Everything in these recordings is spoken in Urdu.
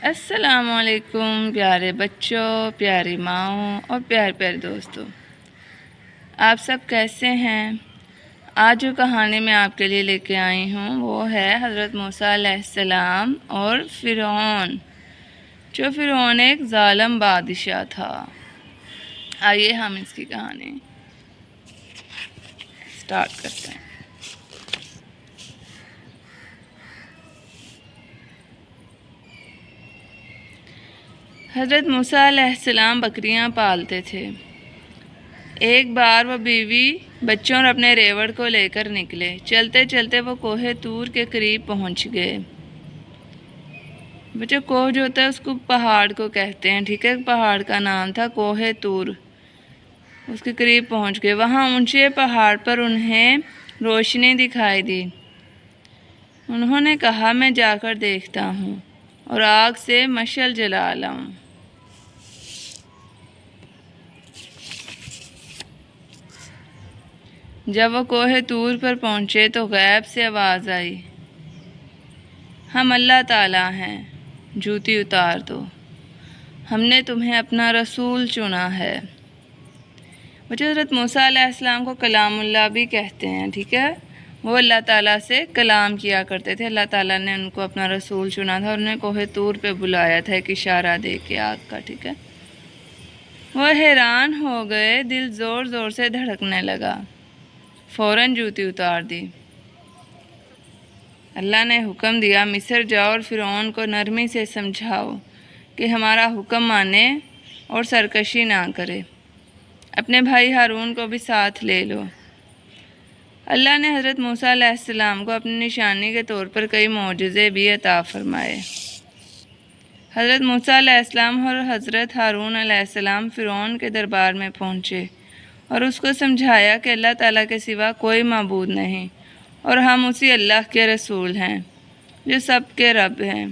السلام علیکم پیارے بچوں، پیاری ماؤں اور پیارے پیارے دوستوں، آپ سب کیسے ہیں؟ آج جو کہانی میں آپ کے لیے لے کے آئی ہوں وہ ہے حضرت موسیٰ علیہ السلام اور فرعون، جو فرعون ایک ظالم بادشاہ تھا۔ آئیے ہم اس کی کہانی سٹارٹ کرتے ہیں۔ حضرت موسیٰ علیہ السلام بکریاں پالتے تھے۔ ایک بار وہ بیوی، بچوں اور اپنے ریوڑ کو لے کر نکلے۔ چلتے چلتے وہ کوہ طور کے قریب پہنچ گئے۔ بچوں، کوہ جو ہوتا ہے اس کو پہاڑ کو کہتے ہیں، ٹھیک ہے؟ پہاڑ کا نام تھا کوہ طور۔ اس کے قریب پہنچ گئے۔ وہاں اونچے پہاڑ پر انہیں روشنی دکھائی دی۔ انہوں نے کہا، میں جا کر دیکھتا ہوں اور آگ سے مشعل جلا لاؤں۔ جب وہ کوہ طور پر پہنچے تو غیب سے آواز آئی، ہم اللہ تعالیٰ ہیں، جوتی اتار دو، ہم نے تمہیں اپنا رسول چنا ہے۔ بچے، حضرت موسیٰ علیہ السلام کو کلام اللہ بھی کہتے ہیں، ٹھیک ہے؟ وہ اللہ تعالیٰ سے کلام کیا کرتے تھے۔ اللہ تعالیٰ نے ان کو اپنا رسول چنا تھا اور انہیں کوہ طور پہ بلایا تھا ایک اشارہ دے کے آگ کا، ٹھیک ہے؟ وہ حیران ہو گئے، دل زور زور سے دھڑکنے لگا، فوراً جوتی اتار دی۔ اللہ نے حکم دیا، مصر جاؤ اور فرعون کو نرمی سے سمجھاؤ کہ ہمارا حکم مانے اور سرکشی نہ کرے۔ اپنے بھائی ہارون کو بھی ساتھ لے لو۔ اللہ نے حضرت موسیٰ علیہ السلام کو اپنی نشانی کے طور پر کئی معجزے بھی عطا فرمائے۔ حضرت موسیٰ علیہ السلام اور حضرت ہارون علیہ السلام فرعون کے دربار میں پہنچے اور اس کو سمجھایا کہ اللہ تعالیٰ کے سوا کوئی معبود نہیں اور ہم اسی اللہ کے رسول ہیں جو سب کے رب ہیں۔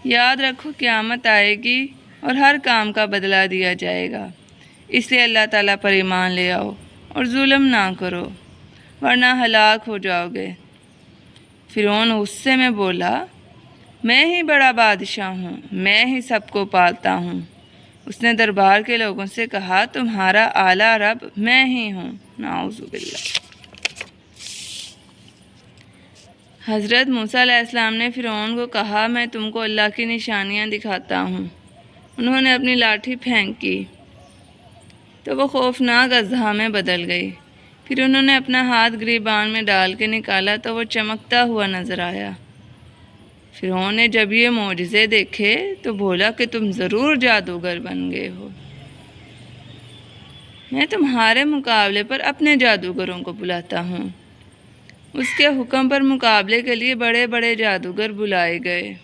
یاد رکھو، قیامت آئے گی اور ہر کام کا بدلہ دیا جائے گا، اس لیے اللہ تعالیٰ پر ایمان لے آؤ اور ظلم نہ کرو ورنہ ہلاک ہو جاؤ گے۔ فرعون غصے میں بولا، میں ہی بڑا بادشاہ ہوں، میں ہی سب کو پالتا ہوں۔ اس نے دربار کے لوگوں سے کہا، تمہارا اعلیٰ رب میں ہی ہوں۔ نعوذ باللہ۔ حضرت موسیٰ علیہ السلام نے فرعون کو کہا، میں تم کو اللہ کی نشانیاں دکھاتا ہوں۔ انہوں نے اپنی لاٹھی پھینکی تو وہ خوفناک اژدہا میں بدل گئی۔ پھر انہوں نے اپنا ہاتھ گریبان میں ڈال کے نکالا تو وہ چمکتا ہوا نظر آیا۔ فرعون نے جب یہ معجزے دیکھے تو بولا کہ تم ضرور جادوگر بن گئے ہو۔ میں تمہارے مقابلے پر اپنے جادوگروں کو بلاتا ہوں۔ اس کے حکم پر مقابلے کے لیے بڑے بڑے جادوگر بلائے گئے۔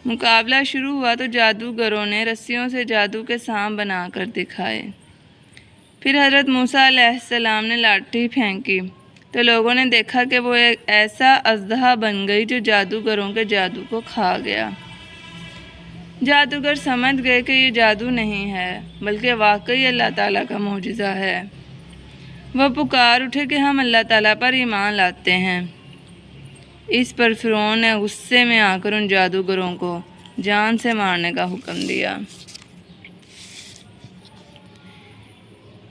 مقابلہ شروع ہوا تو جادوگروں نے رسیوں سے جادو کے سانپ بنا کر دکھائے۔ پھر حضرت موسیٰ علیہ السلام نے لاٹھی پھینکی تو لوگوں نے دیکھا کہ وہ ایک ایسا اژدہا بن گئی جو جادوگروں کے جادو کو کھا گیا۔ جادوگر سمجھ گئے کہ یہ جادو نہیں ہے بلکہ واقعی اللہ تعالیٰ کا معجزہ ہے۔ وہ پکار اٹھے کہ ہم اللہ تعالیٰ پر ایمان لاتے ہیں۔ اس پر فرعون نے غصے میں آ کر ان جادوگروں کو جان سے مارنے کا حکم دیا۔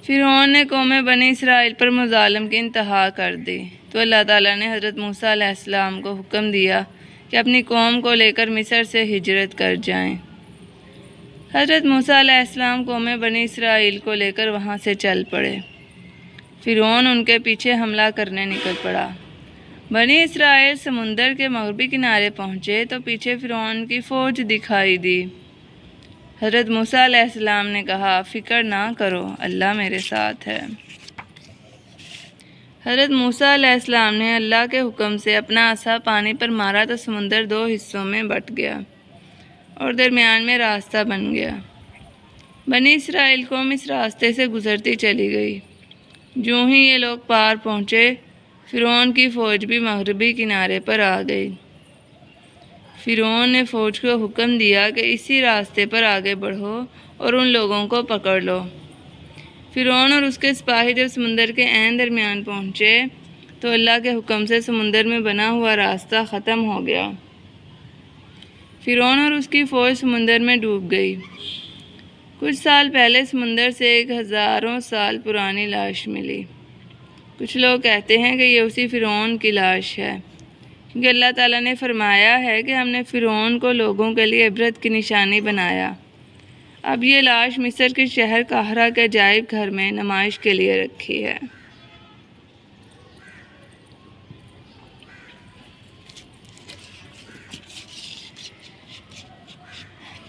فرعون نے قوم بنی اسرائیل پر مظالم کی انتہا کر دی تو اللہ تعالیٰ نے حضرت موسیٰ علیہ السلام کو حکم دیا کہ اپنی قوم کو لے کر مصر سے ہجرت کر جائیں۔ حضرت موسیٰ علیہ السلام قوم بنی اسرائیل کو لے کر وہاں سے چل پڑے۔ فرعون ان کے پیچھے حملہ کرنے نکل پڑا۔ بنی اسرائیل سمندر کے مغربی کنارے پہنچے تو پیچھے فرعون کی فوج دکھائی دی۔ حضرت موسیٰ علیہ السلام نے کہا، فکر نہ کرو، اللہ میرے ساتھ ہے۔ حضرت موسیٰ علیہ السلام نے اللہ کے حکم سے اپنا عصا پانی پر مارا تو سمندر دو حصوں میں بٹ گیا اور درمیان میں راستہ بن گیا۔ بنی اسرائیل قوم اس راستے سے گزرتی چلی گئی۔ جوں ہی یہ لوگ پار پہنچے، فرعون کی فوج بھی مغربی کنارے پر آ گئی۔ فرعون نے فوج کو حکم دیا کہ اسی راستے پر آگے بڑھو اور ان لوگوں کو پکڑ لو۔ فرعون اور اس کے سپاہی جب سمندر کے عین درمیان پہنچے تو اللہ کے حکم سے سمندر میں بنا ہوا راستہ ختم ہو گیا فرعون اور اس کی فوج سمندر میں ڈوب گئی۔ کچھ سال پہلے سمندر سے ایک ہزاروں سال پرانی لاش ملی۔ کچھ لوگ کہتے ہیں کہ یہ اسی فرعون کی لاش ہے، کیونکہ اللہ تعالیٰ نے فرمایا ہے کہ ہم نے فرعون کو لوگوں کے لیے عبرت کی نشانی بنایا۔ اب یہ لاش مصر کے شہر قاہرہ کے عجائب گھر میں نمائش کے لیے رکھی ہے۔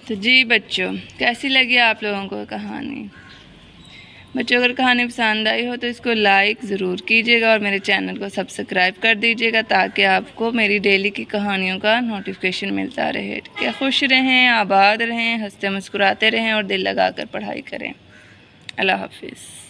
تو جی بچوں، کیسی لگی آپ لوگوں کو کہانی؟ بچوں اگر کہانی پسند آئی ہو تو اس کو لائک ضرور کیجیے گا اور میرے چینل کو سبسکرائب کر دیجیے گا تاکہ آپ کو میری ڈیلی کی کہانیوں کا نوٹیفیکیشن ملتا رہے۔ کہ خوش رہیں، آباد رہیں، ہنستے مسکراتے رہیں اور دل لگا کر پڑھائی کریں۔ اللہ حافظ۔